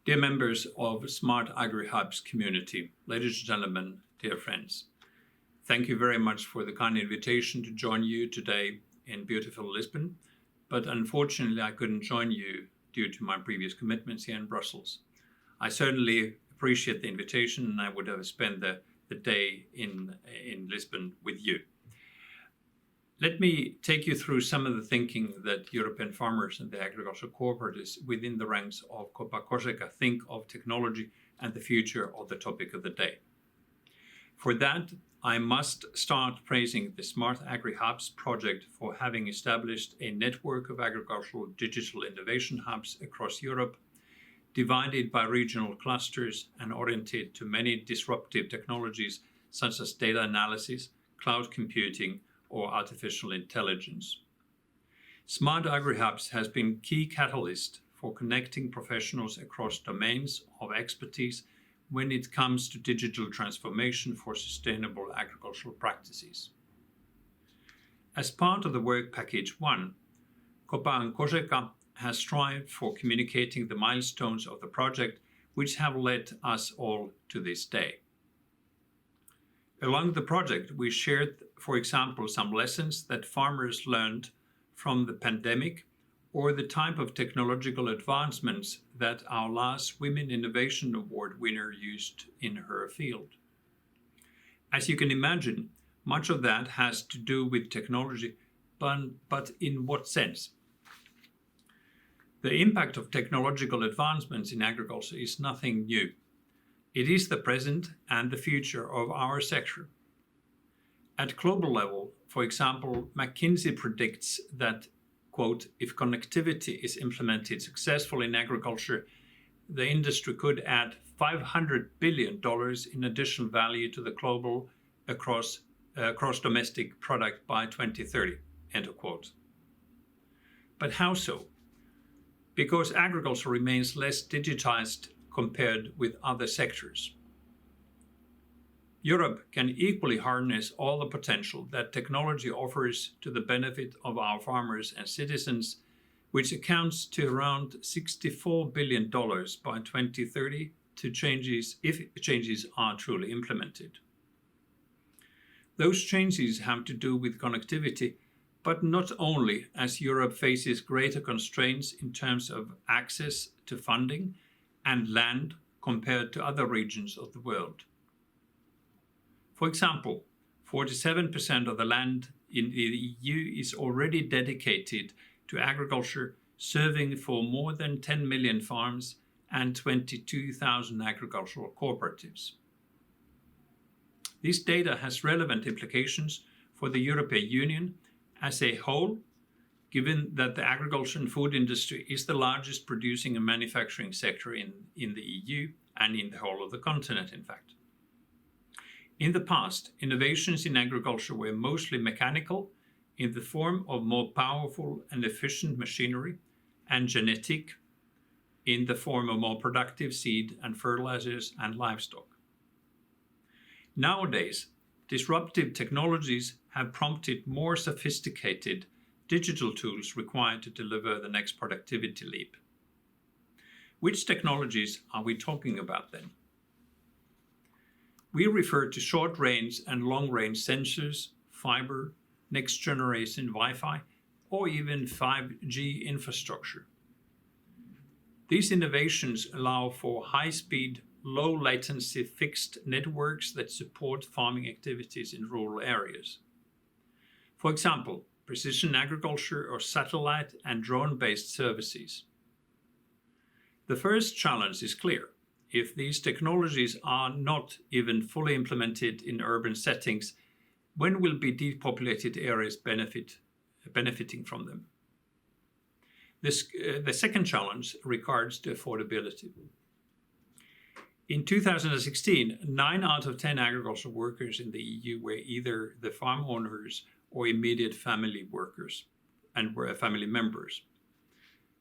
Dear members of SmartAgriHubs community, ladies and gentlemen, dear friends, thank you very much for the kind invitation to join you today in beautiful Lisbon, but unfortunately I couldn't join you due to my previous commitments here in Brussels. I certainly appreciate the invitation and I would have spent the day in Lisbon with you. Let me take you through some of the thinking that European farmers and the agricultural cooperatives within the ranks of COPA COGECA think of technology and the future of the topic of the day. For that, I must start praising the SmartAgriHubs project for having established a network of agricultural digital innovation hubs across Europe, divided by regional clusters and oriented to many disruptive technologies such as data analysis, cloud computing, or artificial intelligence. SmartAgriHubs has been key catalyst for connecting professionals across domains of expertise when it comes to digital transformation for sustainable agricultural practices. As part of the work package 1, COPA COGECA has strived for communicating the milestones of the project which have led us all to this day. Along the project, we shared, for example, some lessons that farmers learned from the pandemic or the type of technological advancements that our last Women Innovation Award winner used in her field. As you can imagine, much of that has to do with technology, but in what sense? The impact of technological advancements in agriculture is nothing new. It is the present and the future of our sector. At global level, for example, McKinsey predicts that, quote, if connectivity is implemented successfully in agriculture, the industry could add $500 billion in additional value to the global gross domestic product by 2030, end of quote. But how so? Because agriculture remains less digitized compared with other sectors. Europe can equally harness all the potential that technology offers to the benefit of our farmers and citizens, which accounts to around $64 billion by 2030 if changes are truly implemented. Those changes have to do with connectivity, but not only, as Europe faces greater constraints in terms of access to funding and land compared to other regions of the world. For example, 47% of the land in the EU is already dedicated to agriculture, serving for more than 10 million farms and 22,000 agricultural cooperatives. This data has relevant implications for the European Union as a whole, given that the agriculture and food industry is the largest producing and manufacturing sector in the EU and in the whole of the continent, in fact. In the past, innovations in agriculture were mostly mechanical in the form of more powerful and efficient machinery, and genetic in the form of more productive seed and fertilizers and livestock. Nowadays, disruptive technologies have prompted more sophisticated digital tools required to deliver the next productivity leap. Which technologies are we talking about then? We refer to short-range and long-range sensors, fiber, next-generation Wi-Fi, or even 5G infrastructure. These innovations allow for high-speed, low-latency fixed networks that support farming activities in rural areas. For example, precision agriculture or satellite and drone-based services. The first challenge is clear. If these technologies are not even fully implemented in urban settings, when will be depopulated areas benefiting from them? The second challenge regards to affordability. In 2016, 9 out of 10 agricultural workers in the EU were either the farm owners or immediate family workers and were family members.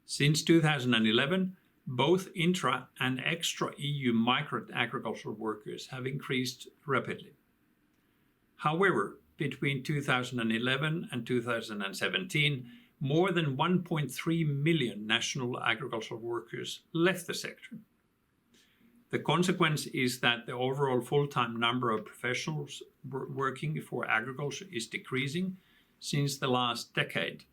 Since 2011, both intra and extra EU migrant agricultural workers have increased rapidly. However, between 2011 and 2017, more than 1.3 million national agricultural workers left the sector. The consequence is that the overall full-time number of professionals working for agriculture is decreasing since the last decade,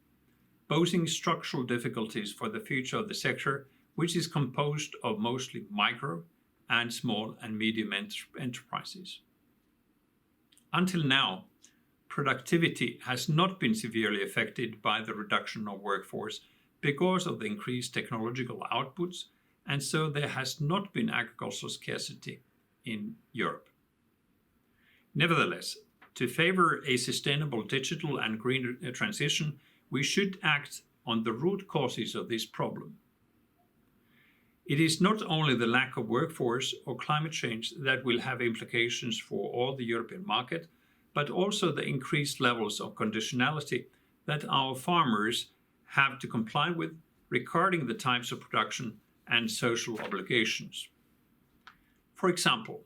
posing structural difficulties for the future of the sector, which is composed of mostly micro and small and medium enterprises. Until now, productivity has not been severely affected by the reduction of workforce because of the increased technological outputs, and so there has not been agricultural scarcity in Europe. Nevertheless, to favor a sustainable digital and green transition, we should act on the root causes of this problem. It is not only the lack of workforce or climate change that will have implications for all the European market, but also the increased levels of conditionality that our farmers have to comply with regarding the types of production and social obligations. For example,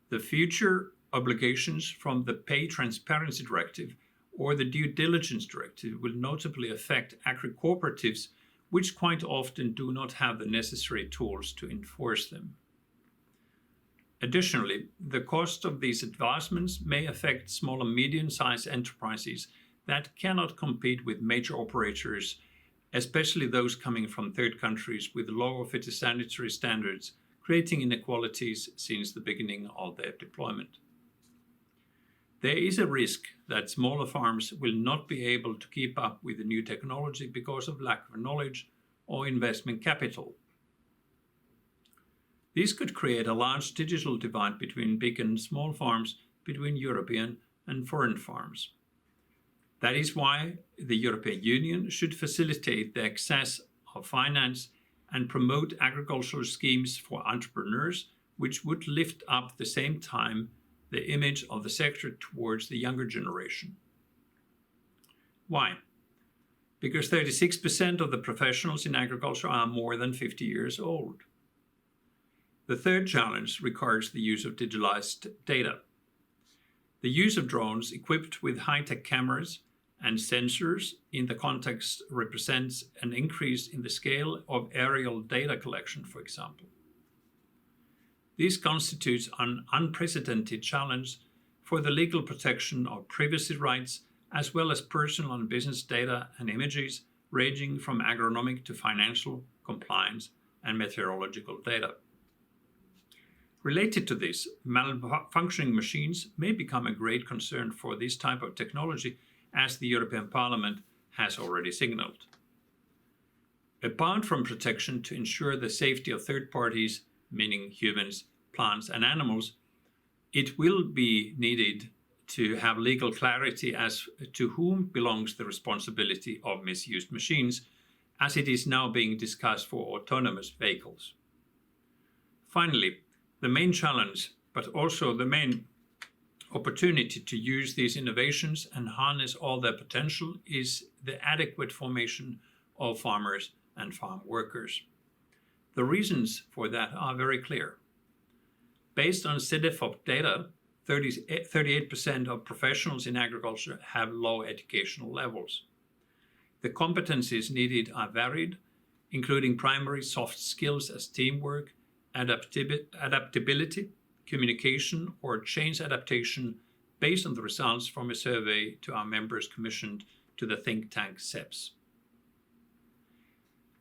the future obligations from the Pay Transparency Directive or the Due Diligence Directive will notably affect agri-cooperatives, which quite often do not have the necessary tools to enforce them. Additionally, the cost of these advancements may affect small and medium-sized enterprises that cannot compete with major operators, especially those coming from third countries with lower phytosanitary standards, creating inequalities since the beginning of their deployment. There is a risk that smaller farms will not be able to keep up with the new technology because of lack of knowledge or investment capital. This could create a large digital divide between big and small farms, between European and foreign farms. That is why the European Union should facilitate the access of finance and promote agricultural schemes for entrepreneurs, which would lift up at the same time the image of the sector towards the younger generation. Why? Because 36% of the professionals in agriculture are more than 50 years old. The third challenge regards the use of digitalized data. The use of drones equipped with high-tech cameras and sensors in the context represents an increase in the scale of aerial data collection, for example. This constitutes an unprecedented challenge for the legal protection of privacy rights, as well as personal and business data and images ranging from agronomic to financial, compliance, and meteorological data. Related to this, malfunctioning machines may become a great concern for this type of technology, as the European Parliament has already signaled. Apart from protection to ensure the safety of third parties, meaning humans, plants, and animals, it will be needed to have legal clarity as to whom belongs the responsibility of misused machines, as it is now being discussed for autonomous vehicles. Finally, the main challenge, but also the main opportunity to use these innovations and harness all their potential, is the adequate formation of farmers and farm workers. The reasons for that are very clear. Based on CEDEFOP data, 38% of professionals in agriculture have low educational levels. The competencies needed are varied, including primary soft skills as teamwork, adaptability, communication, or change adaptation, based on the results from a survey to our members commissioned to the think tank CEPS.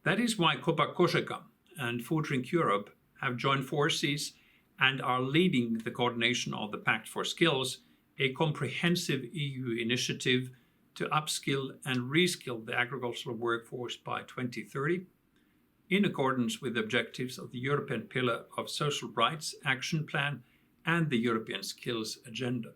That is why COPA COGECA and Food Drink Europe have joined forces and are leading the coordination of the Pact for Skills, a comprehensive EU initiative to upskill and reskill the agricultural workforce by 2030, in accordance with the objectives of the European Pillar of Social Rights Action Plan and the European Skills Agenda.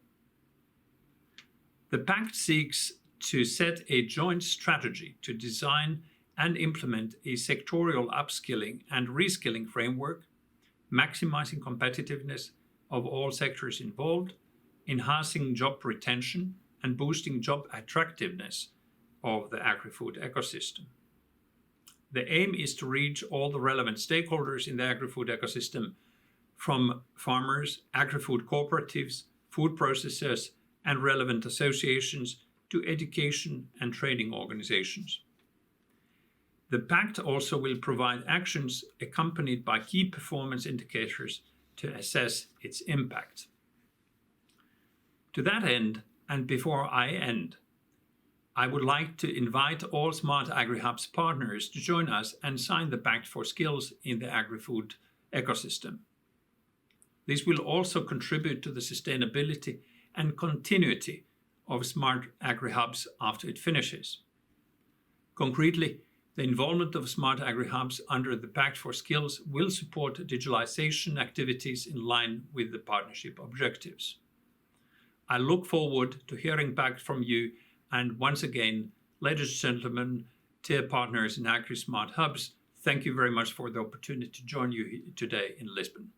The Pact seeks to set a joint strategy to design and implement a sectorial upskilling and reskilling framework, maximizing competitiveness of all sectors involved, enhancing job retention, and boosting job attractiveness of the agri-food ecosystem. The aim is to reach all the relevant stakeholders in the agri-food ecosystem, from farmers, agri-food cooperatives, food processors, and relevant associations to education and training organizations. The Pact also will provide actions accompanied by key performance indicators to assess its impact. To that end, and before I end, I would like to invite all SmartAgriHubs partners to join us and sign the Pact for Skills in the agri-food ecosystem. This will also contribute to the sustainability and continuity of SmartAgriHubs after it finishes. Concretely, the involvement of SmartAgriHubs under the Pact for Skills will support digitalization activities in line with the partnership objectives. I look forward to hearing back from you, and once again, ladies and gentlemen, tier partners in AgriSmart Hubs, thank you very much for the opportunity to join you today in Lisbon.